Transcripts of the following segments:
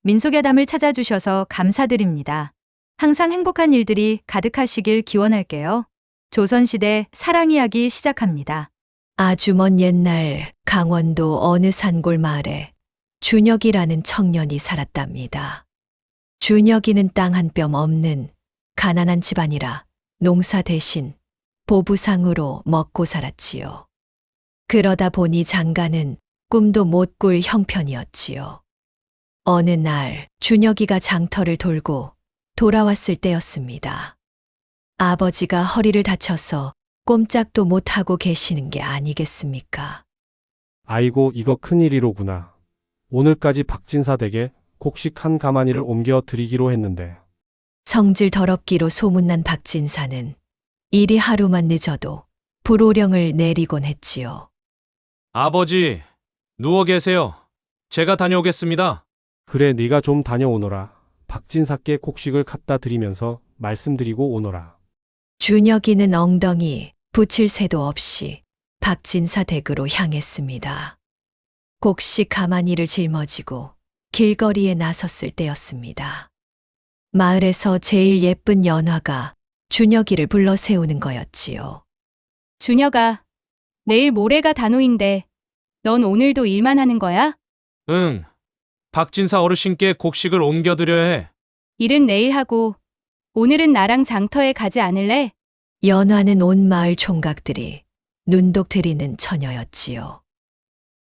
민속야담을 찾아주셔서 감사드립니다. 항상 행복한 일들이 가득하시길 기원할게요. 조선시대 사랑 이야기 시작합니다. 아주 먼 옛날 강원도 어느 산골 마을에 준혁이라는 청년이 살았답니다. 준혁이는 땅 한 뼘 없는 가난한 집안이라 농사 대신 보부상으로 먹고 살았지요. 그러다 보니 장가는 꿈도 못 꿀 형편이었지요. 어느 날 준혁이가 장터를 돌고 돌아왔을 때였습니다. 아버지가 허리를 다쳐서 꼼짝도 못하고 계시는 게 아니겠습니까? 아이고, 이거 큰일이로구나. 오늘까지 박진사 댁에 곡식 한 가마니를 옮겨 드리기로 했는데. 성질 더럽기로 소문난 박진사는 일이 하루만 늦어도 불호령을 내리곤 했지요. 아버지, 누워 계세요. 제가 다녀오겠습니다. 그래, 네가 좀 다녀오너라. 박진사께 곡식을 갖다 드리면서 말씀드리고 오너라. 준혁이는 엉덩이 붙일 새도 없이 박진사 댁으로 향했습니다. 곡식 가마니를 짊어지고 길거리에 나섰을 때였습니다. 마을에서 제일 예쁜 연화가 준혁이를 불러 세우는 거였지요. 준혁아, 내일 모레가 단오인데 넌 오늘도 일만 하는 거야? 응. 박진사 어르신께 곡식을 옮겨드려야 해. 일은 내일 하고 오늘은 나랑 장터에 가지 않을래? 연화는 온 마을 총각들이 눈독 들이는 처녀였지요.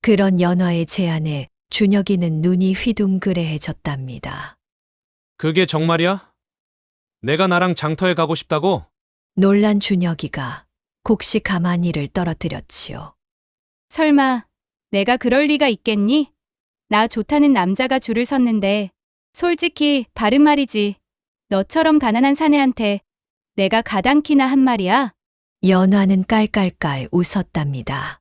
그런 연화의 제안에 준혁이는 눈이 휘둥그레해졌답니다. 그게 정말이야? 내가 나랑 장터에 가고 싶다고? 놀란 준혁이가 곡식 가마니를 떨어뜨렸지요. 설마 내가 그럴 리가 있겠니? 나 좋다는 남자가 줄을 섰는데 솔직히 바른 말이지. 너처럼 가난한 사내한테 내가 가당키나 한 말이야? 연화는 깔깔깔 웃었답니다.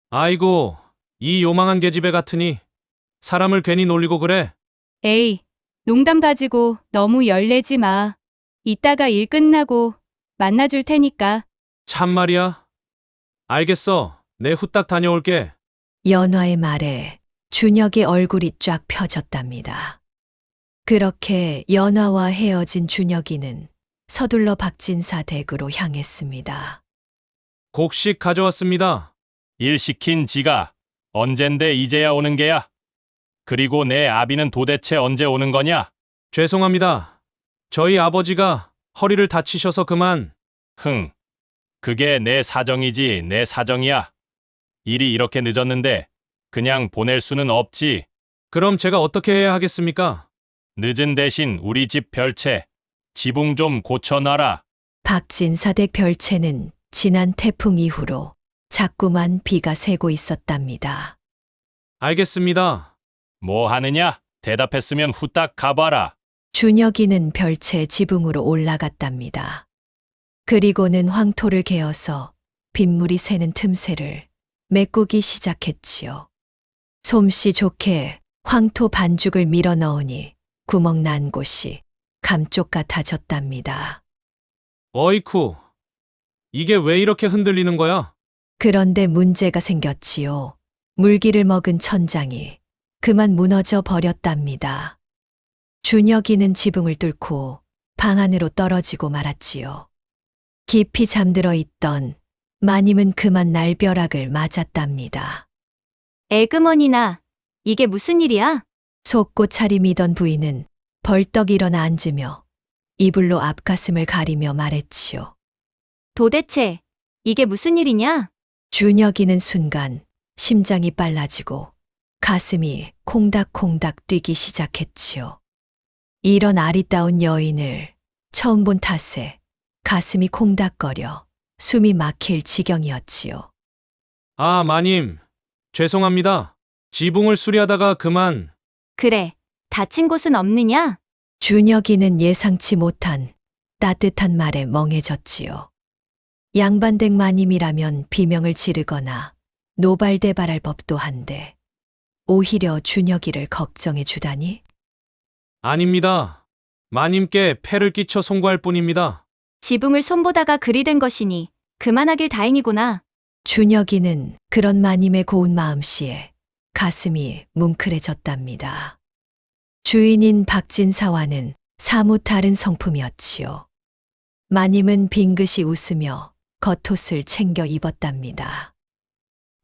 아이고, 이 요망한 계집애 같으니 사람을 괜히 놀리고 그래. 에이, 농담 가지고 너무 열내지 마. 이따가 일 끝나고 만나줄 테니까. 참말이야. 알겠어. 내 후딱 다녀올게. 연화의 말에 준혁의 얼굴이 쫙 펴졌답니다. 그렇게 연화와 헤어진 준혁이는 서둘러 박진사 댁으로 향했습니다. 곡식 가져왔습니다. 일 시킨 지가 언젠데 이제야 오는 게야? 그리고 내 아비는 도대체 언제 오는 거냐? 죄송합니다. 저희 아버지가 허리를 다치셔서 그만. 흥, 그게 내 사정이지 내 사정이야. 일이 이렇게 늦었는데 그냥 보낼 수는 없지. 그럼 제가 어떻게 해야 하겠습니까? 늦은 대신 우리 집 별채, 지붕 좀 고쳐놔라. 박진사 댁 별채는 지난 태풍 이후로 자꾸만 비가 새고 있었답니다. 알겠습니다. 뭐 하느냐? 대답했으면 후딱 가봐라. 준혁이는 별채 지붕으로 올라갔답니다. 그리고는 황토를 개어서 빗물이 새는 틈새를 메꾸기 시작했지요. 솜씨 좋게 황토 반죽을 밀어 넣으니 구멍 난 곳이 감쪽 같아졌답니다. 어이쿠. 이게 왜 이렇게 흔들리는 거야? 그런데 문제가 생겼지요. 물기를 먹은 천장이 그만 무너져 버렸답니다. 준혁이는 지붕을 뚫고 방 안으로 떨어지고 말았지요. 깊이 잠들어 있던 마님은 그만 날벼락을 맞았답니다. 에그머니나, 이게 무슨 일이야? 속고 차림이던 부인은 벌떡 일어나 앉으며 이불로 앞가슴을 가리며 말했지요. 도대체 이게 무슨 일이냐? 준혁이는 순간 심장이 빨라지고 가슴이 콩닥콩닥 뛰기 시작했지요. 이런 아리따운 여인을 처음 본 탓에 가슴이 콩닥거려 숨이 막힐 지경이었지요. 아, 마님. 죄송합니다. 지붕을 수리하다가 그만. 그래, 다친 곳은 없느냐? 준혁이는 예상치 못한 따뜻한 말에 멍해졌지요. 양반댁 마님이라면 비명을 지르거나 노발대발할 법도 한데 오히려 준혁이를 걱정해 주다니? 아닙니다. 마님께 폐를 끼쳐 송구할 뿐입니다. 지붕을 손보다가 그리 된 것이니 그만하길 다행이구나. 준혁이는 그런 마님의 고운 마음씨에 가슴이 뭉클해졌답니다. 주인인 박진사와는 사뭇 다른 성품이었지요. 마님은 빙긋이 웃으며 겉옷을 챙겨 입었답니다.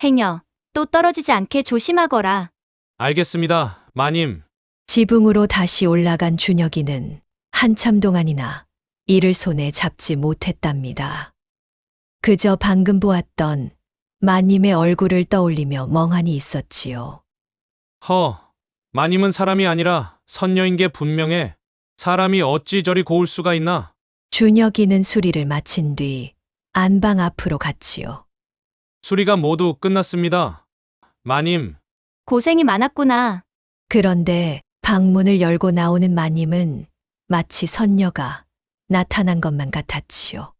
행여 또 떨어지지 않게 조심하거라. 알겠습니다, 마님. 지붕으로 다시 올라간 준혁이는 한참 동안이나 이를 손에 잡지 못했답니다. 그저 방금 보았던 마님의 얼굴을 떠올리며 멍하니 있었지요. 마님은 사람이 아니라 선녀인 게 분명해. 사람이 어찌 저리 고울 수가 있나? 준혁이는 수리를 마친 뒤 안방 앞으로 갔지요. 수리가 모두 끝났습니다. 마님, 고생이 많았구나. 그런데 방문을 열고 나오는 마님은 마치 선녀가 나타난 것만 같았지요.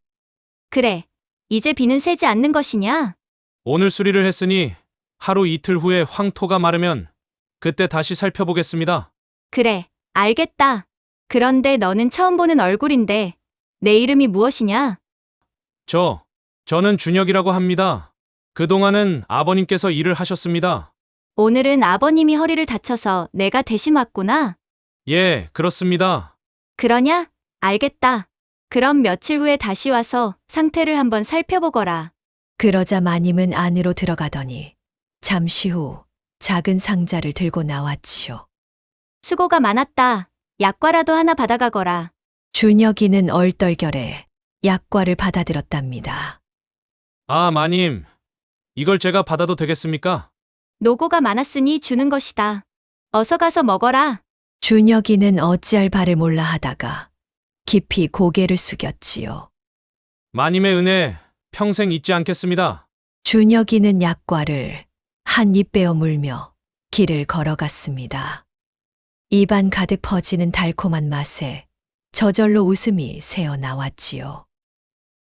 그래, 이제 비는 새지 않는 것이냐? 오늘 수리를 했으니 하루 이틀 후에 황토가 마르면 그때 다시 살펴보겠습니다. 그래, 알겠다. 그런데 너는 처음 보는 얼굴인데 내 이름이 무엇이냐? 저는 준혁이라고 합니다. 그동안은 아버님께서 일을 하셨습니다. 오늘은 아버님이 허리를 다쳐서 내가 대신 왔구나. 예, 그렇습니다. 그러냐? 알겠다. 그럼 며칠 후에 다시 와서 상태를 한번 살펴보거라. 그러자 마님은 안으로 들어가더니 잠시 후 작은 상자를 들고 나왔지요. 수고가 많았다. 약과라도 하나 받아가거라. 준혁이는 얼떨결에 약과를 받아들었답니다. 아, 마님. 이걸 제가 받아도 되겠습니까? 노고가 많았으니 주는 것이다. 어서 가서 먹어라. 준혁이는 어찌할 바를 몰라 하다가 깊이 고개를 숙였지요. 마님의 은혜 평생 잊지 않겠습니다. 준혁이는 약과를 한 입 베어 물며 길을 걸어갔습니다. 입안 가득 퍼지는 달콤한 맛에 저절로 웃음이 새어 나왔지요.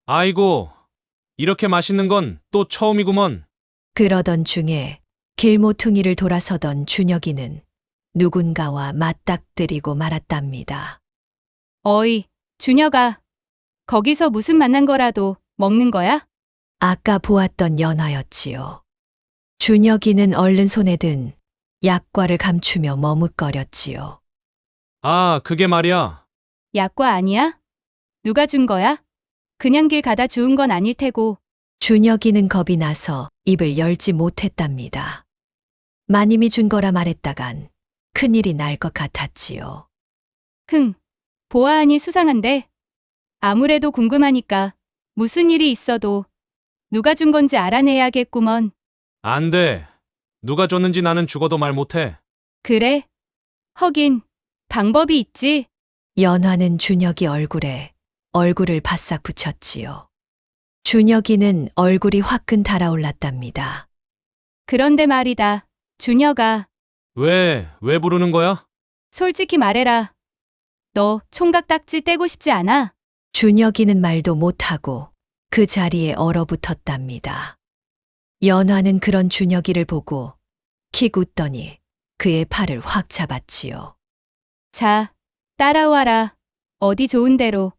아이고, 이렇게 맛있는 건 또 처음이구먼. 그러던 중에 길모퉁이를 돌아서던 준혁이는 누군가와 맞닥뜨리고 말았답니다. 어이, 준혁아. 거기서 무슨 만난 거라도 먹는 거야? 아까 보았던 연화였지요. 준혁이는 얼른 손에 든 약과를 감추며 머뭇거렸지요. 아, 그게 말이야. 약과 아니야? 누가 준 거야? 그냥 길 가다 주운 건 아닐 테고. 준혁이는 겁이 나서 입을 열지 못했답니다. 마님이 준 거라 말했다간 큰일이 날 것 같았지요. 보아하니 수상한데? 아무래도 궁금하니까 무슨 일이 있어도 누가 준 건지 알아내야겠구먼. 안 돼. 누가 줬는지 나는 죽어도 말 못해. 그래? 하긴 방법이 있지. 연화는 준혁이 얼굴에 얼굴을 바싹 붙였지요. 준혁이는 얼굴이 화끈 달아올랐답니다. 그런데 말이다. 준혁아, 왜 부르는 거야? 솔직히 말해라. 너 총각 딱지 떼고 싶지 않아? 준혁이는 말도 못하고 그 자리에 얼어붙었답니다. 연화는 그런 준혁이를 보고 킥 웃더니 그의 팔을 확 잡았지요. 자, 따라와라. 어디 좋은 데로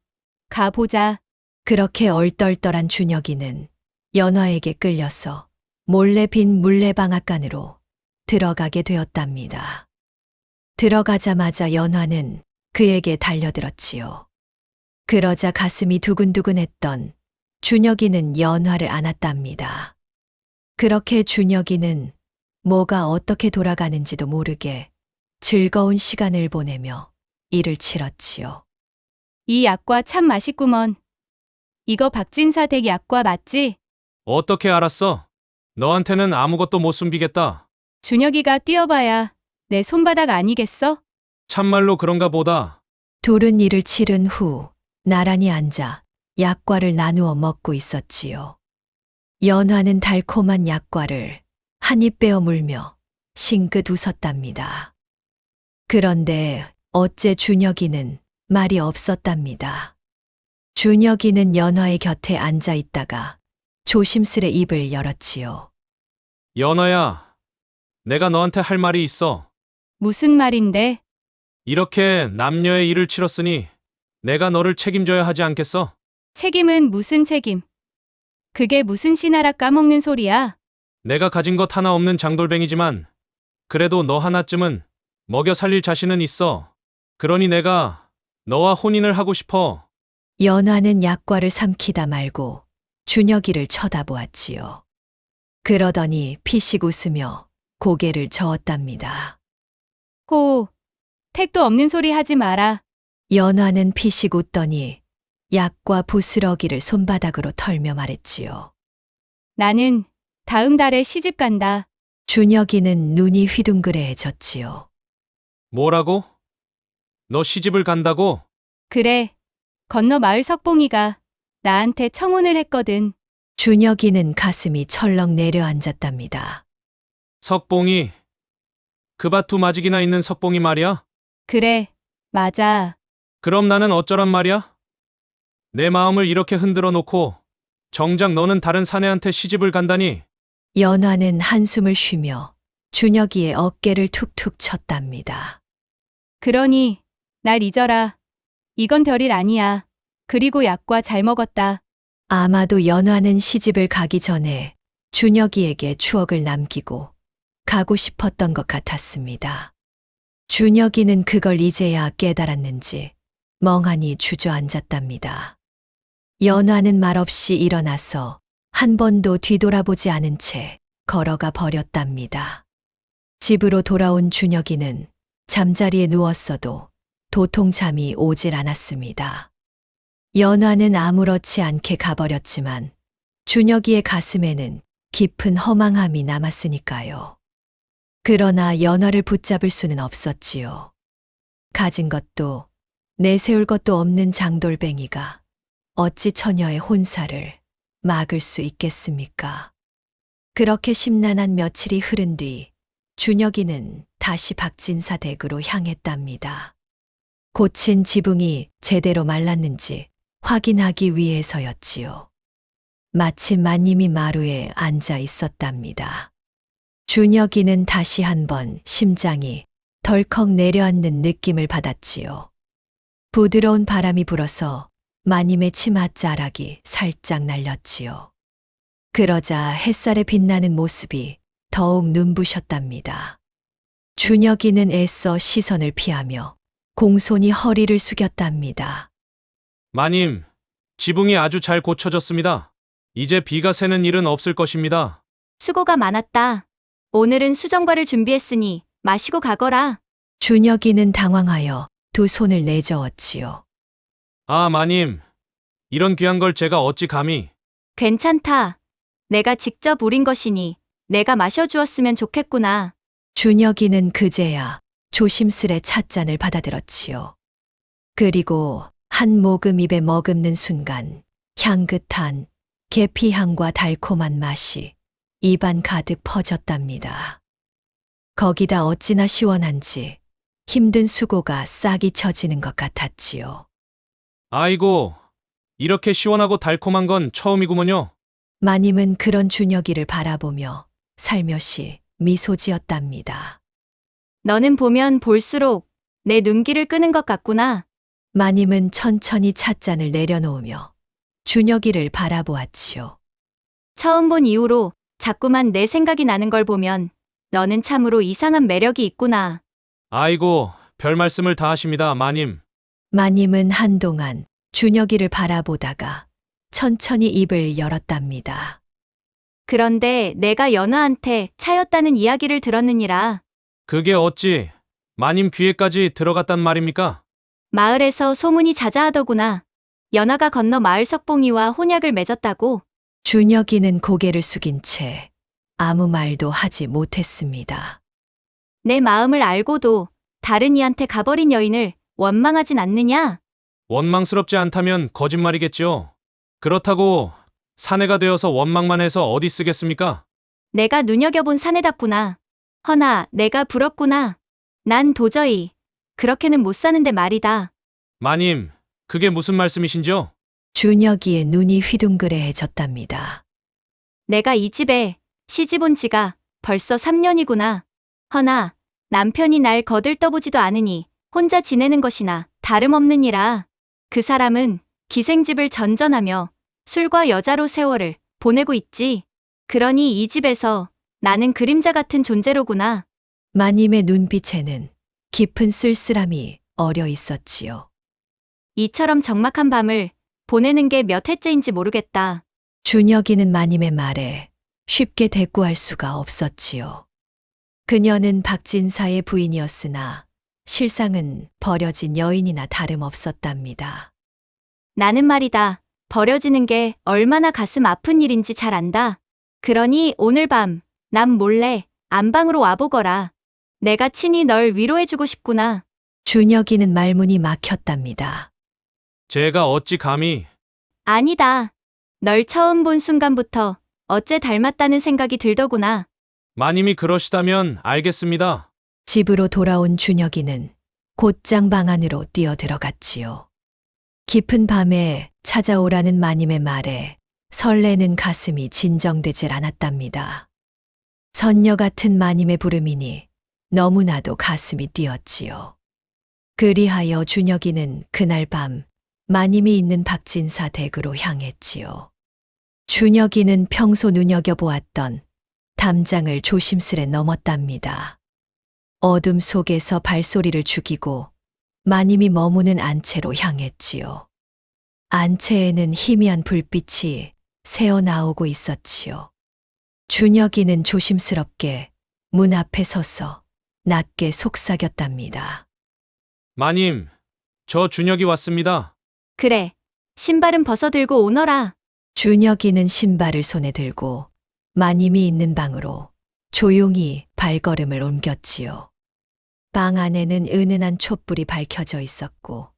가보자. 그렇게 얼떨떨한 준혁이는 연화에게 끌려서 몰래 빈 물레방앗간으로 들어가게 되었답니다. 들어가자마자 연화는 그에게 달려들었지요. 그러자 가슴이 두근두근했던 준혁이는 연화를 안았답니다. 그렇게 준혁이는 뭐가 어떻게 돌아가는지도 모르게 즐거운 시간을 보내며 일을 치렀지요. 이 약과 참 맛있구먼. 이거 박진사 댁 약과 맞지? 어떻게 알았어? 너한테는 아무것도 못 숨기겠다. 준혁이가 뛰어봐야 내 손바닥 아니겠어? 참말로 그런가 보다. 둘은 일을 치른 후 나란히 앉아 약과를 나누어 먹고 있었지요. 연화는 달콤한 약과를 한 입 베어 물며 싱긋 웃었답니다. 그런데 어째 준혁이는 말이 없었답니다. 준혁이는 연화의 곁에 앉아 있다가 조심스레 입을 열었지요. 연아야, 내가 너한테 할 말이 있어. 무슨 말인데? 이렇게 남녀의 일을 치렀으니 내가 너를 책임져야 하지 않겠어? 책임은 무슨 책임? 그게 무슨 씨나라 까먹는 소리야? 내가 가진 것 하나 없는 장돌뱅이지만 그래도 너 하나쯤은 먹여 살릴 자신은 있어. 그러니 내가 너와 혼인을 하고 싶어. 연화는 약과를 삼키다 말고 준혁이를 쳐다보았지요. 그러더니 피식 웃으며 고개를 저었답니다. 호, 택도 없는 소리 하지 마라. 연화는 피식 웃더니 약과 부스러기를 손바닥으로 털며 말했지요. 나는 다음 달에 시집 간다. 준혁이는 눈이 휘둥그레해졌지요. 뭐라고? 너 시집을 간다고? 그래. 건너 마을 석봉이가 나한테 청혼을 했거든. 준혁이는 가슴이 철렁 내려앉았답니다. 석봉이. 그 밭 두 마직이나 있는 석봉이 말이야? 그래. 맞아. 그럼 나는 어쩌란 말이야? 내 마음을 이렇게 흔들어 놓고 정작 너는 다른 사내한테 시집을 간다니. 연화는 한숨을 쉬며 준혁이의 어깨를 툭툭 쳤답니다. 그러니 날 잊어라. 이건 별일 아니야. 그리고 약과 잘 먹었다. 아마도 연화는 시집을 가기 전에 준혁이에게 추억을 남기고 가고 싶었던 것 같았습니다. 준혁이는 그걸 이제야 깨달았는지 멍하니 주저앉았답니다. 연화는 말없이 일어나서 한 번도 뒤돌아보지 않은 채 걸어가 버렸답니다. 집으로 돌아온 준혁이는 잠자리에 누웠어도 도통 잠이 오질 않았습니다. 연화는 아무렇지 않게 가버렸지만 준혁이의 가슴에는 깊은 허망함이 남았으니까요. 그러나 연화를 붙잡을 수는 없었지요. 가진 것도 내세울 것도 없는 장돌뱅이가 어찌 처녀의 혼사를 막을 수 있겠습니까? 그렇게 심란한 며칠이 흐른 뒤 준혁이는 다시 박진사 댁으로 향했답니다. 고친 지붕이 제대로 말랐는지 확인하기 위해서였지요. 마침 마님이 마루에 앉아 있었답니다. 준혁이는 다시 한번 심장이 덜컥 내려앉는 느낌을 받았지요. 부드러운 바람이 불어서 마님의 치맛자락이 살짝 날렸지요. 그러자 햇살에 빛나는 모습이 더욱 눈부셨답니다. 준혁이는 애써 시선을 피하며 공손히 허리를 숙였답니다. 마님, 지붕이 아주 잘 고쳐졌습니다. 이제 비가 새는 일은 없을 것입니다. 수고가 많았다. 오늘은 수정과를 준비했으니 마시고 가거라. 준혁이는 당황하여 두 손을 내저었지요. 아, 마님. 이런 귀한 걸 제가 어찌 감히. 괜찮다. 내가 직접 우린 것이니 내가 마셔주었으면 좋겠구나. 준혁이는 그제야 조심스레 찻잔을 받아들었지요. 그리고 한 모금 입에 머금는 순간 향긋한 계피향과 달콤한 맛이 입안 가득 퍼졌답니다. 거기다 어찌나 시원한지 힘든 수고가 싹이 쳐지는 것 같았지요. 아이고, 이렇게 시원하고 달콤한 건 처음이구먼요. 마님은 그런 준혁이를 바라보며 살며시 미소 지었답니다. 너는 보면 볼수록 내 눈길을 끄는 것 같구나. 마님은 천천히 찻잔을 내려놓으며 준혁이를 바라보았지요. 처음 본 이후로 자꾸만 내 생각이 나는 걸 보면 너는 참으로 이상한 매력이 있구나. 아이고, 별 말씀을 다 하십니다, 마님. 마님은 한동안 준혁이를 바라보다가 천천히 입을 열었답니다. 그런데 내가 연화한테 차였다는 이야기를 들었느니라. 그게 어찌 마님 귀에까지 들어갔단 말입니까? 마을에서 소문이 자자하더구나. 연화가 건너 마을 석봉이와 혼약을 맺었다고. 준혁이는 고개를 숙인 채 아무 말도 하지 못했습니다. 내 마음을 알고도 다른 이한테 가버린 여인을 원망하진 않느냐? 원망스럽지 않다면 거짓말이겠죠. 그렇다고 사내가 되어서 원망만 해서 어디 쓰겠습니까? 내가 눈여겨본 사내답구나. 허나 내가 부럽구나. 난 도저히 그렇게는 못 사는데 말이다. 마님, 그게 무슨 말씀이신지요? 준혁이의 눈이 휘둥그레해졌답니다. 내가 이 집에 시집 온 지가 벌써 3년이구나. 허나 남편이 날 거들떠보지도 않으니 혼자 지내는 것이나 다름없느니라. 그 사람은 기생집을 전전하며 술과 여자로 세월을 보내고 있지. 그러니 이 집에서 나는 그림자 같은 존재로구나. 마님의 눈빛에는 깊은 쓸쓸함이 어려 있었지요. 이처럼 적막한 밤을 보내는 게 몇 해째인지 모르겠다. 준혁이는 마님의 말에 쉽게 대꾸할 수가 없었지요. 그녀는 박진사의 부인이었으나 실상은 버려진 여인이나 다름없었답니다. 나는 말이다. 버려지는 게 얼마나 가슴 아픈 일인지 잘 안다. 그러니 오늘 밤 남 몰래 안방으로 와보거라. 내가 친히 널 위로해주고 싶구나. 준혁이는 말문이 막혔답니다. 제가 어찌 감히 아니다. 널 처음 본 순간부터 어째 닮았다는 생각이 들더구나. 마님이 그러시다면 알겠습니다. 집으로 돌아온 준혁이는 곧장 방 안으로 뛰어들어갔지요. 깊은 밤에 찾아오라는 마님의 말에 설레는 가슴이 진정되질 않았답니다. 선녀 같은 마님의 부름이니 너무나도 가슴이 뛰었지요. 그리하여 준혁이는 그날 밤 마님이 있는 박진사 댁으로 향했지요. 준혁이는 평소 눈여겨보았던 담장을 조심스레 넘었답니다. 어둠 속에서 발소리를 죽이고 마님이 머무는 안채로 향했지요. 안채에는 희미한 불빛이 새어나오고 있었지요. 준혁이는 조심스럽게 문 앞에 서서 낮게 속삭였답니다. 마님, 저 준혁이 왔습니다. 그래. 신발은 벗어들고 오너라. 준혁이는 신발을 손에 들고 마님이 있는 방으로 조용히 발걸음을 옮겼지요. 방 안에는 은은한 촛불이 밝혀져 있었고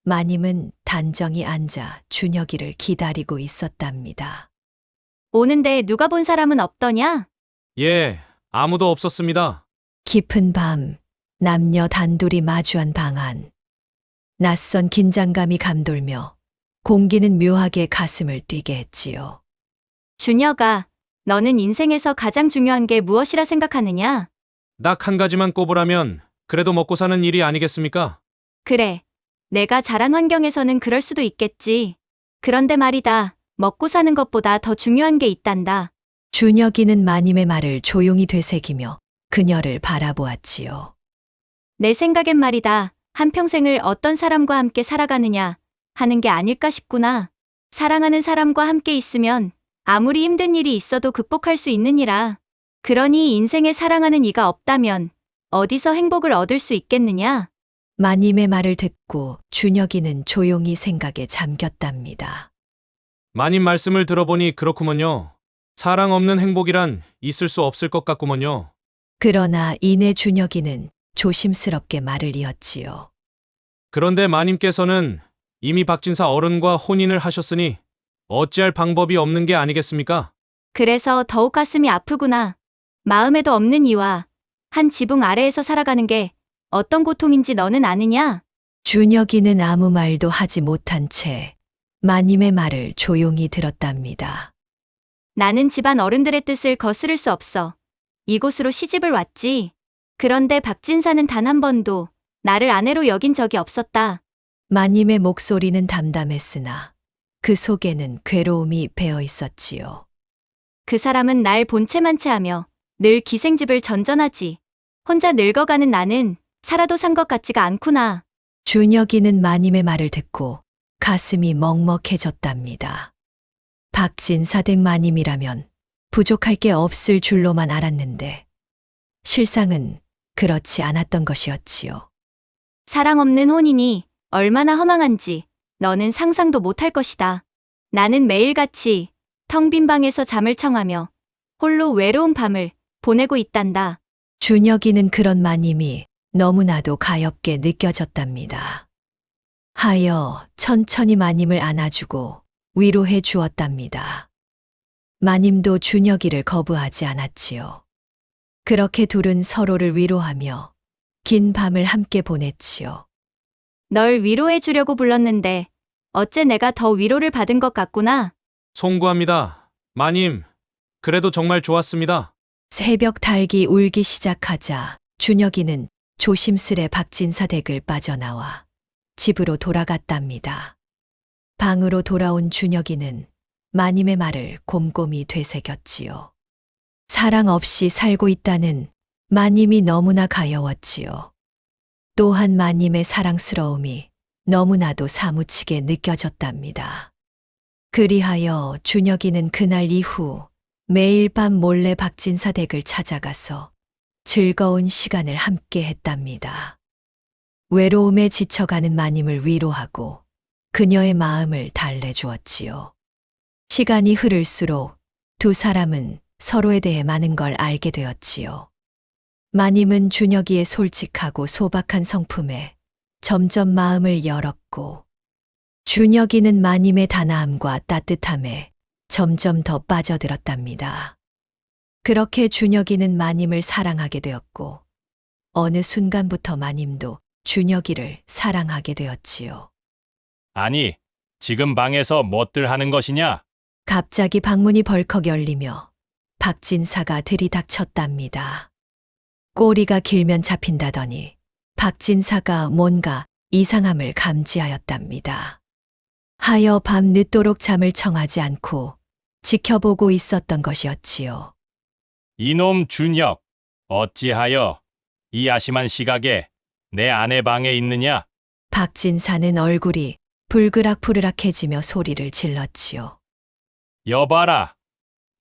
마님은 단정히 앉아 준혁이를 기다리고 있었답니다. 오는데 누가 본 사람은 없더냐? 예, 아무도 없었습니다. 깊은 밤 남녀 단둘이 마주한 방 안. 낯선 긴장감이 감돌며 공기는 묘하게 가슴을 뛰게 했지요. 준혁아, 너는 인생에서 가장 중요한 게 무엇이라 생각하느냐? 딱 한 가지만 꼽으라면 그래도 먹고 사는 일이 아니겠습니까? 그래. 내가 자란 환경에서는 그럴 수도 있겠지. 그런데 말이다. 먹고 사는 것보다 더 중요한 게 있단다. 준혁이는 마님의 말을 조용히 되새기며 그녀를 바라보았지요. 내 생각엔 말이다. 한평생을 어떤 사람과 함께 살아가느냐 하는 게 아닐까 싶구나. 사랑하는 사람과 함께 있으면 아무리 힘든 일이 있어도 극복할 수 있느니라. 그러니 인생에 사랑하는 이가 없다면 어디서 행복을 얻을 수 있겠느냐? 마님의 말을 듣고 준혁이는 조용히 생각에 잠겼답니다. 마님 말씀을 들어보니 그렇구먼요. 사랑 없는 행복이란 있을 수 없을 것 같구먼요. 그러나 이내 준혁이는 조심스럽게 말을 이었지요. 그런데 마님께서는 이미 박진사 어른과 혼인을 하셨으니 어찌할 방법이 없는 게 아니겠습니까? 그래서 더욱 가슴이 아프구나. 마음에도 없는 이와 한 지붕 아래에서 살아가는 게 어떤 고통인지 너는 아느냐? 준혁이는 아무 말도 하지 못한 채 마님의 말을 조용히 들었답니다. 나는 집안 어른들의 뜻을 거스를 수 없어. 이곳으로 시집을 왔지. 그런데 박진사는 단 한 번도 나를 아내로 여긴 적이 없었다. 마님의 목소리는 담담했으나 그 속에는 괴로움이 배어 있었지요. 그 사람은 날 본체만체하며 늘 기생집을 전전하지. 혼자 늙어가는 나는 살아도 산 것 같지가 않구나. 준혁이는 마님의 말을 듣고 가슴이 먹먹해졌답니다. 박진사 댁 마님이라면 부족할 게 없을 줄로만 알았는데 실상은 그렇지 않았던 것이었지요. 사랑 없는 혼인이 얼마나 허망한지 너는 상상도 못할 것이다. 나는 매일같이 텅 빈 방에서 잠을 청하며 홀로 외로운 밤을 보내고 있단다. 준혁이는 그런 마님이 너무나도 가엽게 느껴졌답니다. 하여 천천히 마님을 안아주고 위로해 주었답니다. 마님도 준혁이를 거부하지 않았지요. 그렇게 둘은 서로를 위로하며 긴 밤을 함께 보냈지요. 널 위로해 주려고 불렀는데 어째 내가 더 위로를 받은 것 같구나. 송구합니다. 마님, 그래도 정말 좋았습니다. 새벽 닭이 울기 시작하자 준혁이는 조심스레 박진사 댁을 빠져나와 집으로 돌아갔답니다. 방으로 돌아온 준혁이는 마님의 말을 곰곰이 되새겼지요. 사랑 없이 살고 있다는 마님이 너무나 가여웠지요. 또한 마님의 사랑스러움이 너무나도 사무치게 느껴졌답니다. 그리하여 준혁이는 그날 이후 매일 밤 몰래 박진사 댁을 찾아가서 즐거운 시간을 함께 했답니다. 외로움에 지쳐가는 마님을 위로하고 그녀의 마음을 달래주었지요. 시간이 흐를수록 두 사람은 서로에 대해 많은 걸 알게 되었지요. 마님은 준혁이의 솔직하고 소박한 성품에 점점 마음을 열었고, 준혁이는 마님의 단아함과 따뜻함에 점점 더 빠져들었답니다. 그렇게 준혁이는 마님을 사랑하게 되었고, 어느 순간부터 마님도 준혁이를 사랑하게 되었지요. 아니, 지금 방에서 뭣들 하는 것이냐? 갑자기 방문이 벌컥 열리며 박진사가 들이닥쳤답니다. 꼬리가 길면 잡힌다더니 박진사가 뭔가 이상함을 감지하였답니다. 하여 밤 늦도록 잠을 청하지 않고 지켜보고 있었던 것이었지요. 이놈 준혁, 어찌하여 이 아심한 시각에 내 아내 방에 있느냐? 박진사는 얼굴이 불그락부르락해지며 소리를 질렀지요. 여봐라.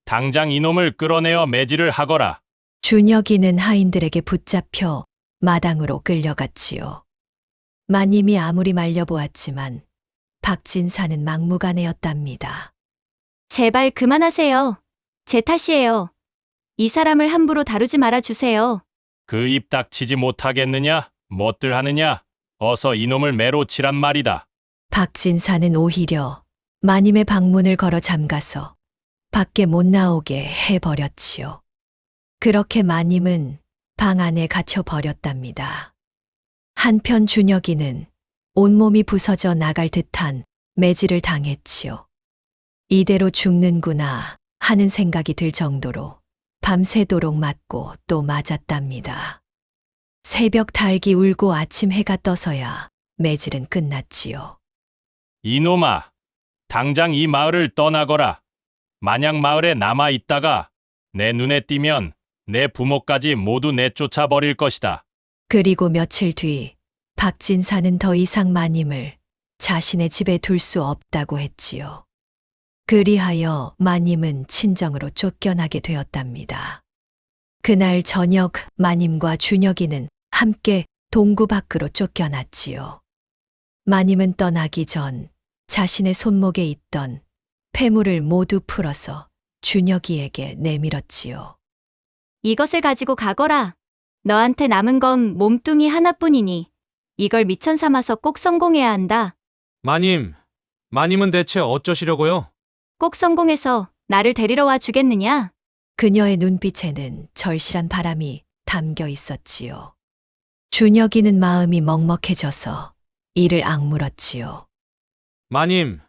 당장 이놈을 끌어내어 매질을 하거라. 준혁이는 하인들에게 붙잡혀 마당으로 끌려갔지요. 마님이 아무리 말려보았지만 박진사는 막무가내였답니다. 제발 그만하세요. 제 탓이에요. 이 사람을 함부로 다루지 말아주세요. 그 입 닥치지 못하겠느냐? 뭣들 하느냐? 어서 이놈을 매로 치란 말이다. 박진사는 오히려 마님의 방문을 걸어 잠가서 밖에 못 나오게 해버렸지요. 그렇게 마님은 방 안에 갇혀 버렸답니다. 한편 준혁이는 온몸이 부서져 나갈 듯한 매질을 당했지요. 이대로 죽는구나 하는 생각이 들 정도로 밤새도록 맞고 또 맞았답니다. 새벽 닭이 울고 아침 해가 떠서야 매질은 끝났지요. 이놈아, 당장 이 마을을 떠나거라. 만약 마을에 남아 있다가 내 눈에 띄면 내 부모까지 모두 내쫓아 버릴 것이다. 그리고 며칠 뒤 박진사는 더 이상 마님을 자신의 집에 둘 수 없다고 했지요. 그리하여 마님은 친정으로 쫓겨나게 되었답니다. 그날 저녁 마님과 준혁이는 함께 동구 밖으로 쫓겨났지요. 마님은 떠나기 전 자신의 손목에 있던 폐물을 모두 풀어서 준혁이에게 내밀었지요. 이것을 가지고 가거라. 너한테 남은 건 몸뚱이 하나뿐이니 이걸 미천 삼아서 꼭 성공해야 한다. 마님은 대체 어쩌시려고요? 꼭 성공해서 나를 데리러 와 주겠느냐? 그녀의 눈빛에는 절실한 바람이 담겨 있었지요. 준혁이는 마음이 먹먹해져서 이를 악물었지요. 마님,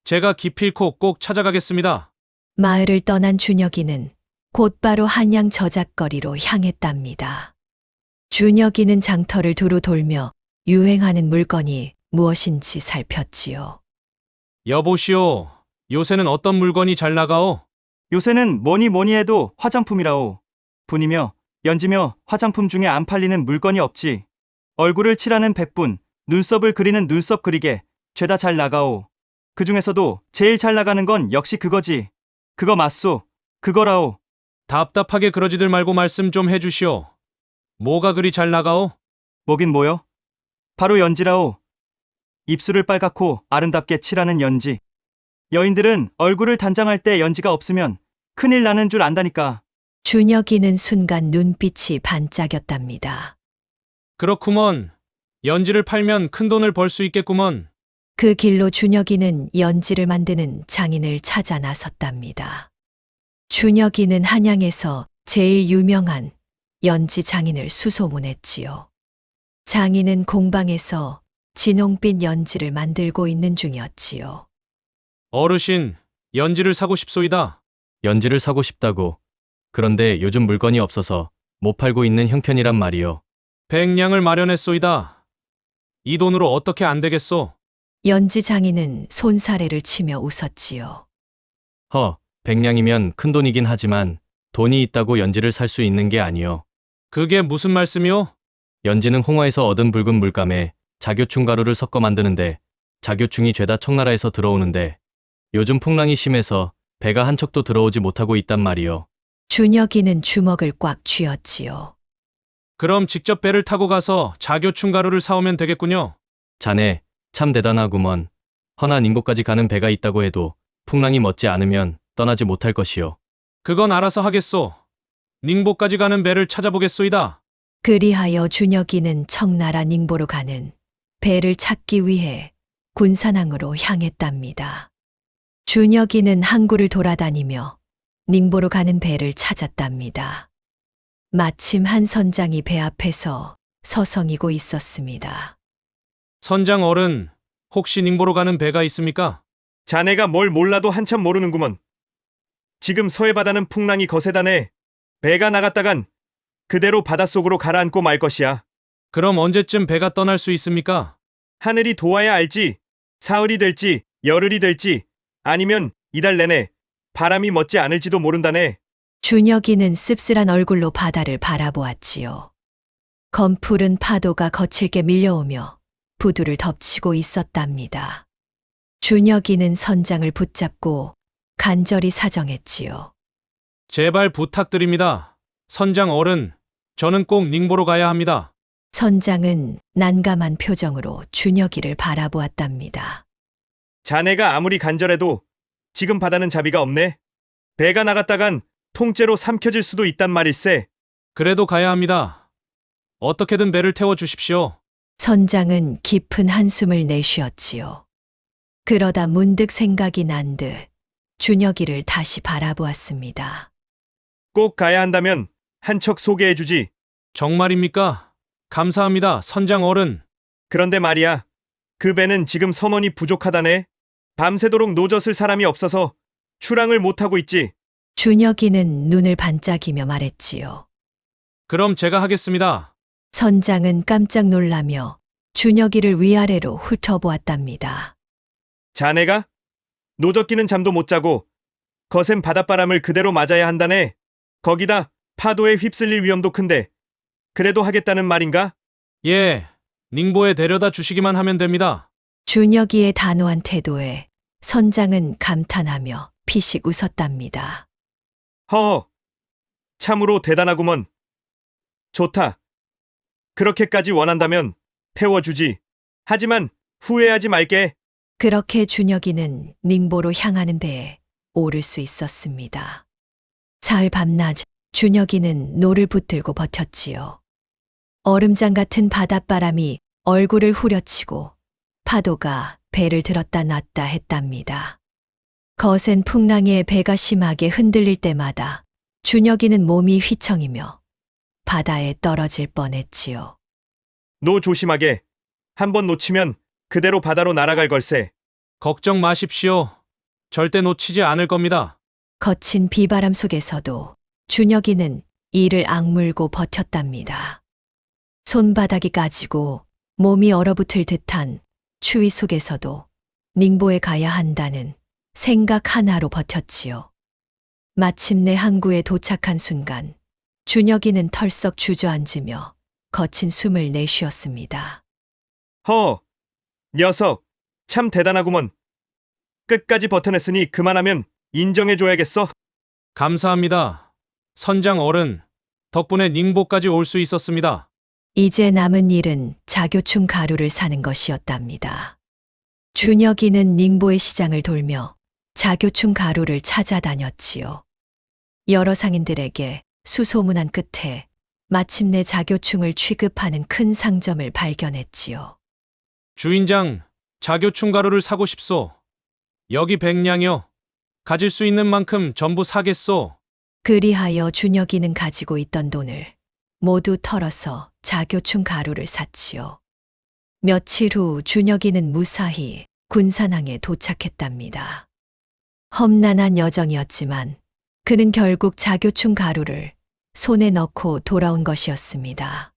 제가 기필코 꼭 찾아가겠습니다. 마을을 떠난 준혁이는 곧바로 한양 저작거리로 향했답니다. 준혁이는 장터를 두루 돌며 유행하는 물건이 무엇인지 살폈지요. 여보시오, 요새는 어떤 물건이 잘 나가오? 요새는 뭐니 해도 화장품이라오. 분이며 연지며 화장품 중에 안 팔리는 물건이 없지. 얼굴을 칠하는 백분, 눈썹을 그리는 눈썹 그리개, 죄다 잘 나가오. 그 중에서도 제일 잘 나가는 건 역시 그거지. 그거 맞소. 그거라오. 답답하게 그러지들 말고 말씀 좀 해주시오. 뭐가 그리 잘 나가오? 뭐긴 뭐요? 바로 연지라오. 입술을 빨갛고 아름답게 칠하는 연지. 여인들은 얼굴을 단장할 때 연지가 없으면 큰일 나는 줄 안다니까. 준혁이는 순간 눈빛이 반짝였답니다. 그렇구먼. 연지를 팔면 큰 돈을 벌 수 있겠구먼. 그 길로 준혁이는 연지를 만드는 장인을 찾아 나섰답니다. 준혁이는 한양에서 제일 유명한 연지 장인을 수소문했지요. 장인은 공방에서 진홍빛 연지를 만들고 있는 중이었지요. 어르신, 연지를 사고 싶소이다. 연지를 사고 싶다고. 그런데 요즘 물건이 없어서 못 팔고 있는 형편이란 말이요. 백냥을 마련했소이다. 이 돈으로 어떻게 안 되겠소? 연지 장인은 손사래를 치며 웃었지요. 백냥이면 큰 돈이긴 하지만 돈이 있다고 연지를 살 수 있는 게 아니요. 그게 무슨 말씀이오? 연지는 홍화에서 얻은 붉은 물감에 자교충 가루를 섞어 만드는데 자교충이 죄다 청나라에서 들어오는데 요즘 풍랑이 심해서 배가 한 척도 들어오지 못하고 있단 말이요. 준혁이는 주먹을 꽉 쥐었지요. 그럼 직접 배를 타고 가서 자교충 가루를 사오면 되겠군요. 자네 참 대단하구먼. 허나 닝보까지 가는 배가 있다고 해도 풍랑이 멎지 않으면 떠나지 못할 것이요. 그건 알아서 하겠소. 닝보까지 가는 배를 찾아보겠소이다. 그리하여 준혁이는 청나라 닝보로 가는 배를 찾기 위해 군산항으로 향했답니다. 준혁이는 항구를 돌아다니며 닝보로 가는 배를 찾았답니다. 마침 한 선장이 배 앞에서 서성이고 있었습니다. 선장 어른, 혹시 닝보로 가는 배가 있습니까? 자네가 뭘 몰라도 한참 모르는구먼. 지금 서해바다는 풍랑이 거세다네. 배가 나갔다간 그대로 바닷속으로 가라앉고 말 것이야. 그럼 언제쯤 배가 떠날 수 있습니까? 하늘이 도와야 알지. 사흘이 될지 열흘이 될지 아니면 이달 내내 바람이 멎지 않을지도 모른다네. 준혁이는 씁쓸한 얼굴로 바다를 바라보았지요. 검푸른 파도가 거칠게 밀려오며 부두를 덮치고 있었답니다. 준혁이는 선장을 붙잡고 간절히 사정했지요. 제발 부탁드립니다. 선장 어른, 저는 꼭 닝보로 가야 합니다. 선장은 난감한 표정으로 준혁이를 바라보았답니다. 자네가 아무리 간절해도 지금 바다는 자비가 없네. 배가 나갔다간 통째로 삼켜질 수도 있단 말일세. 그래도 가야 합니다. 어떻게든 배를 태워 주십시오. 선장은 깊은 한숨을 내쉬었지요. 그러다 문득 생각이 난 듯 준혁이를 다시 바라보았습니다. 꼭 가야 한다면 한 척 소개해주지. 정말입니까? 감사합니다, 선장 어른. 그런데 말이야. 그 배는 지금 선원이 부족하다네. 밤새도록 노젓을 사람이 없어서 출항을 못하고 있지. 준혁이는 눈을 반짝이며 말했지요. 그럼 제가 하겠습니다. 선장은 깜짝 놀라며 준혁이를 위아래로 훑어보았답니다. 자네가? 노젓기는 잠도 못 자고 거센 바닷바람을 그대로 맞아야 한다네. 거기다 파도에 휩쓸릴 위험도 큰데 그래도 하겠다는 말인가? 예, 닝보에 데려다 주시기만 하면 됩니다. 준혁이의 단호한 태도에 선장은 감탄하며 피식 웃었답니다. 허허, 참으로 대단하구먼. 좋다. 그렇게까지 원한다면 태워주지. 하지만 후회하지 말게. 그렇게 준혁이는 닝보로 향하는 배에 오를 수 있었습니다. 사흘 밤낮 준혁이는 노를 붙들고 버텼지요. 얼음장 같은 바닷바람이 얼굴을 후려치고 파도가 배를 들었다 놨다 했답니다. 거센 풍랑에 배가 심하게 흔들릴 때마다 준혁이는 몸이 휘청이며 바다에 떨어질 뻔했지요. 노 조심하게. 한번 놓치면 그대로 바다로 날아갈 걸세. 걱정 마십시오. 절대 놓치지 않을 겁니다. 거친 비바람 속에서도 준혁이는 이를 악물고 버텼답니다. 손바닥이 까지고 몸이 얼어붙을 듯한 추위 속에서도 닝보에 가야 한다는 생각 하나로 버텼지요. 마침내 항구에 도착한 순간 준혁이는 털썩 주저앉으며 거친 숨을 내쉬었습니다. 허, 녀석, 참 대단하구먼. 끝까지 버텨냈으니 그만하면 인정해줘야겠어. 감사합니다. 선장 어른, 덕분에 닝보까지 올 수 있었습니다. 이제 남은 일은 자교충 가루를 사는 것이었답니다. 준혁이는 닝보의 시장을 돌며 자교충 가루를 찾아다녔지요. 여러 상인들에게 수소문한 끝에 마침내 자교충을 취급하는 큰 상점을 발견했지요. 주인장, 자교충 가루를 사고 싶소. 여기 100냥이요. 가질 수 있는 만큼 전부 사겠소. 그리하여 준혁이는 가지고 있던 돈을 모두 털어서 자교충 가루를 샀지요. 며칠 후 준혁이는 무사히 군산항에 도착했답니다. 험난한 여정이었지만 그는 결국 자교충 가루를 손에 넣고 돌아온 것이었습니다.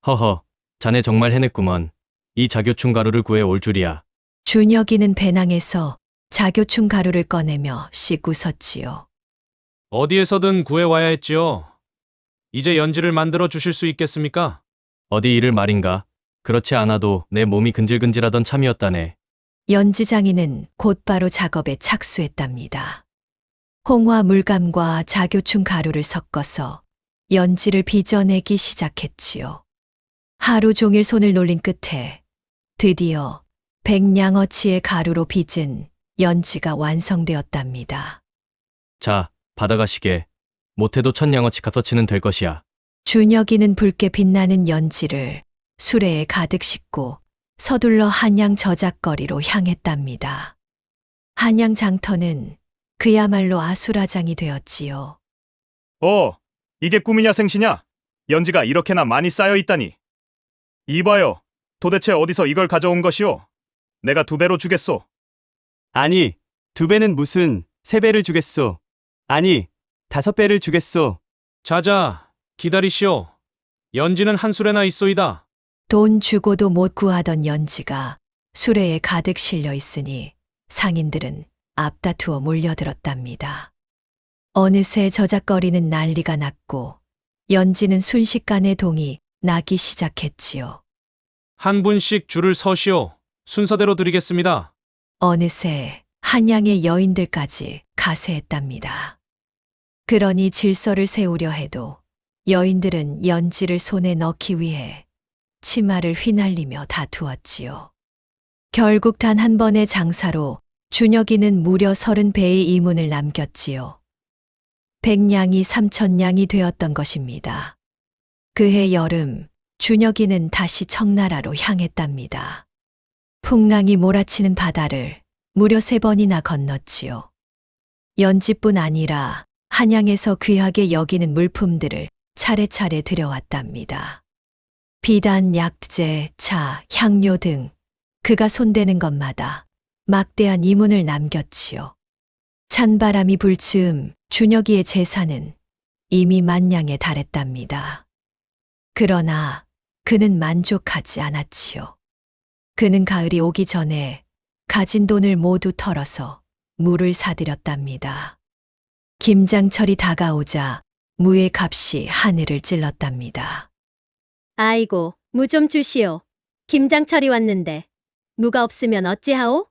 허허, 자네 정말 해냈구먼. 이 자교충 가루를 구해 올 줄이야. 준혁이는 배낭에서 자교충 가루를 꺼내며 씩 웃었지요. 어디에서든 구해와야 했지요. 이제 연지를 만들어 주실 수 있겠습니까? 어디 일을 말인가? 그렇지 않아도 내 몸이 근질근질하던 참이었다네. 연지장인은 곧바로 작업에 착수했답니다. 홍화 물감과 자교충 가루를 섞어서 연지를 빚어내기 시작했지요. 하루 종일 손을 놀린 끝에 드디어 백냥어치의 가루로 빚은 연지가 완성되었답니다. 자, 받아가시게. 못해도 1000양어치 값어치는 될 것이야. 준혁이는 붉게 빛나는 연지를 수레에 가득 싣고 서둘러 한양 저작거리로 향했답니다. 한양 장터는 그야말로 아수라장이 되었지요. 이게 꿈이냐 생시냐? 연지가 이렇게나 많이 쌓여 있다니. 이봐요. 도대체 어디서 이걸 가져온 것이오? 내가 2배로 주겠소. 아니, 2배는 무슨 3배를 주겠소. 아니, 5배를 주겠소. 자자, 기다리시오. 연지는 한 수레나 있소이다. 돈 주고도 못 구하던 연지가 수레에 가득 실려 있으니 상인들은 앞다투어 몰려들었답니다. 어느새 저작거리는 난리가 났고 연지는 순식간에 동이 나기 시작했지요. 한 분씩 줄을 서시오. 순서대로 드리겠습니다. 어느새 한양의 여인들까지 가세했답니다. 그러니 질서를 세우려 해도 여인들은 연지를 손에 넣기 위해 치마를 휘날리며 다투었지요. 결국 단 한 번의 장사로 준혁이는 무려 30배의 이문을 남겼지요. 100냥이 3000냥이 되었던 것입니다. 그해 여름 준혁이는 다시 청나라로 향했답니다. 풍랑이 몰아치는 바다를 무려 3번이나 건넜지요. 연지뿐 아니라 한양에서 귀하게 여기는 물품들을 차례차례 들여왔답니다. 비단, 약재, 차, 향료 등 그가 손대는 것마다 막대한 이문을 남겼지요. 찬바람이 불 즈음 준혁이의 재산은 이미 10,000냥에 달했답니다. 그러나 그는 만족하지 않았지요. 그는 가을이 오기 전에 가진 돈을 모두 털어서 무를 사들였답니다. 김장철이 다가오자 무의 값이 하늘을 찔렀답니다. 아이고, 무 좀 주시오. 김장철이 왔는데 무가 없으면 어찌하오?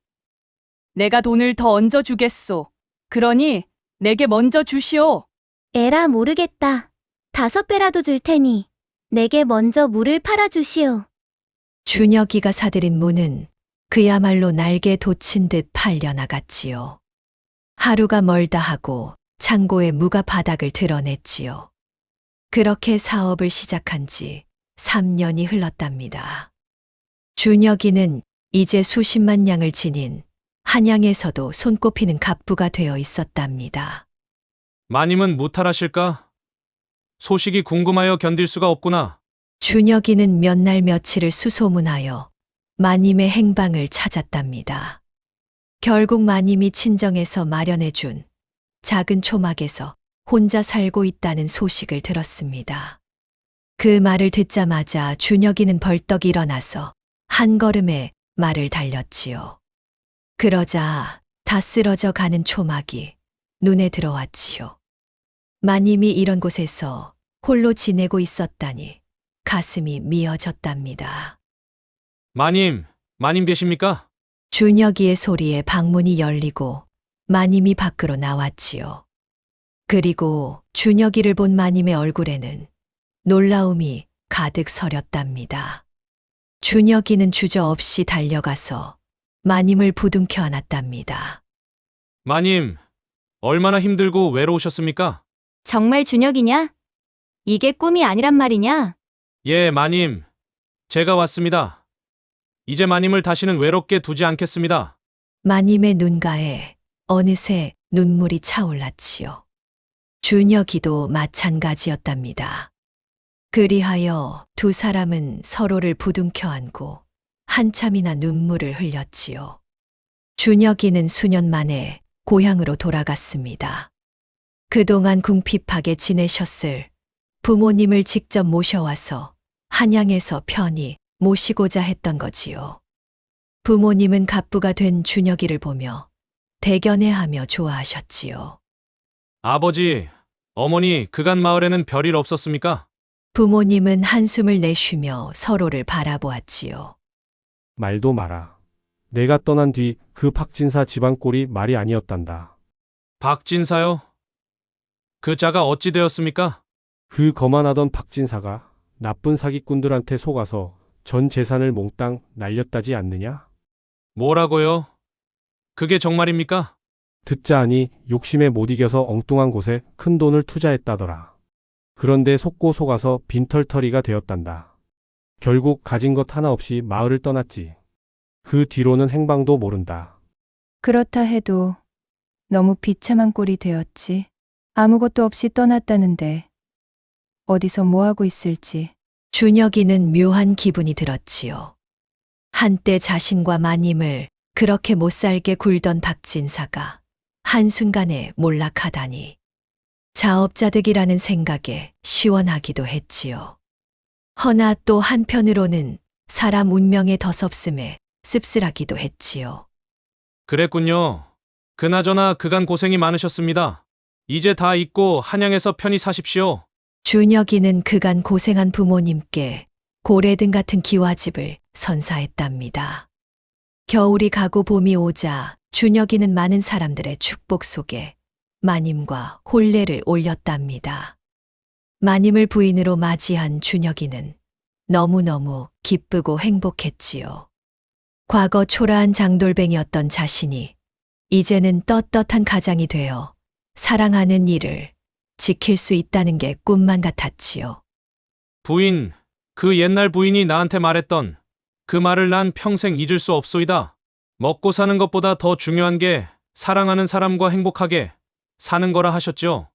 내가 돈을 더 얹어 주겠소. 그러니 내게 먼저 주시오. 에라 모르겠다. 5배라도 줄 테니 내게 먼저 무를 팔아주시오. 준혁이가 사들인 무는 그야말로 날개 돋친 듯 팔려나갔지요. 하루가 멀다 하고 창고에 무가 바닥을 드러냈지요. 그렇게 사업을 시작한 지 3년이 흘렀답니다. 준혁이는 이제 수십만 냥을 지닌 한양에서도 손꼽히는 갑부가 되어 있었답니다. 마님은 무탈하실까? 소식이 궁금하여 견딜 수가 없구나. 준혁이는 몇 날 며칠을 수소문하여 마님의 행방을 찾았답니다. 결국 마님이 친정에서 마련해준 작은 초막에서 혼자 살고 있다는 소식을 들었습니다. 그 말을 듣자마자 준혁이는 벌떡 일어나서 한 걸음에 말을 달렸지요. 그러자 다 쓰러져 가는 초막이 눈에 들어왔지요. 마님이 이런 곳에서 홀로 지내고 있었다니 가슴이 미어졌답니다. 마님 계십니까? 준혁이의 소리에 방문이 열리고 마님이 밖으로 나왔지요. 그리고 준혁이를 본 마님의 얼굴에는 놀라움이 가득 서렸답니다. 준혁이는 주저없이 달려가서 마님을 부둥켜 안았답니다. 마님, 얼마나 힘들고 외로우셨습니까? 정말 준혁이냐? 이게 꿈이 아니란 말이냐? 예, 마님. 제가 왔습니다. 이제 마님을 다시는 외롭게 두지 않겠습니다. 마님의 눈가에 어느새 눈물이 차올랐지요. 준혁이도 마찬가지였답니다. 그리하여 두 사람은 서로를 부둥켜 안고 한참이나 눈물을 흘렸지요. 준혁이는 수년 만에 고향으로 돌아갔습니다. 그동안 궁핍하게 지내셨을 부모님을 직접 모셔와서 한양에서 편히 모시고자 했던 거지요. 부모님은 갑부가 된 준혁이를 보며 대견해하며 좋아하셨지요. 아버지, 어머니, 그간 마을에는 별일 없었습니까? 부모님은 한숨을 내쉬며 서로를 바라보았지요. 말도 마라. 내가 떠난 뒤 그 박진사 집안 꼴이 말이 아니었단다. 박진사요? 그 자가 어찌 되었습니까? 그 거만하던 박진사가 나쁜 사기꾼들한테 속아서 전 재산을 몽땅 날렸다지 않느냐? 뭐라고요? 그게 정말입니까? 듣자 하니 욕심에 못 이겨서 엉뚱한 곳에 큰 돈을 투자했다더라. 그런데 속고 속아서 빈털터리가 되었단다. 결국 가진 것 하나 없이 마을을 떠났지. 그 뒤로는 행방도 모른다. 그렇다 해도 너무 비참한 꼴이 되었지. 아무것도 없이 떠났다는데 어디서 뭐 하고 있을지. 준혁이는 묘한 기분이 들었지요. 한때 자신과 마님을 그렇게 못살게 굴던 박진사가 한순간에 몰락하다니. 자업자득이라는 생각에 시원하기도 했지요. 허나 또 한편으로는 사람 운명의 덧없음에 씁쓸하기도 했지요. 그랬군요. 그나저나 그간 고생이 많으셨습니다. 이제 다 잊고 한양에서 편히 사십시오. 준혁이는 그간 고생한 부모님께 고래등 같은 기와집을 선사했답니다. 겨울이 가고 봄이 오자 준혁이는 많은 사람들의 축복 속에 마님과 혼례를 올렸답니다. 마님을 부인으로 맞이한 준혁이는 너무너무 기쁘고 행복했지요. 과거 초라한 장돌뱅이였던 자신이 이제는 떳떳한 가장이 되어 사랑하는 이를 지킬 수 있다는 게 꿈만 같았지요. 부인, 그 옛날 부인이 나한테 말했던 그 말을 난 평생 잊을 수 없소이다. 먹고 사는 것보다 더 중요한 게 사랑하는 사람과 행복하게 사는 거라 하셨죠.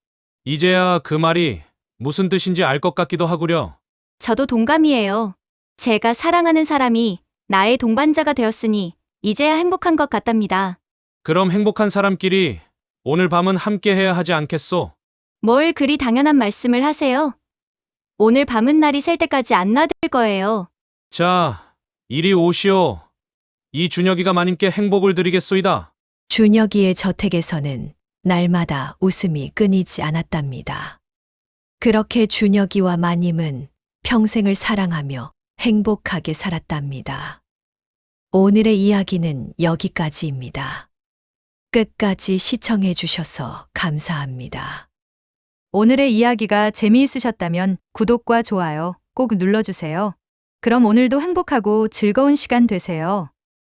이제야 그 말이 무슨 뜻인지 알 것 같기도 하구려. 저도 동감이에요. 제가 사랑하는 사람이 나의 동반자가 되었으니 이제야 행복한 것 같답니다. 그럼 행복한 사람끼리 오늘 밤은 함께 해야 하지 않겠소? 뭘 그리 당연한 말씀을 하세요? 오늘 밤은 날이 셀 때까지 안 놔둘 거예요. 자, 이리 오시오. 이 준혁이가 마님께 행복을 드리겠소이다. 준혁이의 저택에서는 날마다 웃음이 끊이지 않았답니다. 그렇게 준혁이와 마님은 평생을 사랑하며 행복하게 살았답니다. 오늘의 이야기는 여기까지입니다. 끝까지 시청해 주셔서 감사합니다. 오늘의 이야기가 재미있으셨다면 구독과 좋아요 꼭 눌러주세요. 그럼 오늘도 행복하고 즐거운 시간 되세요.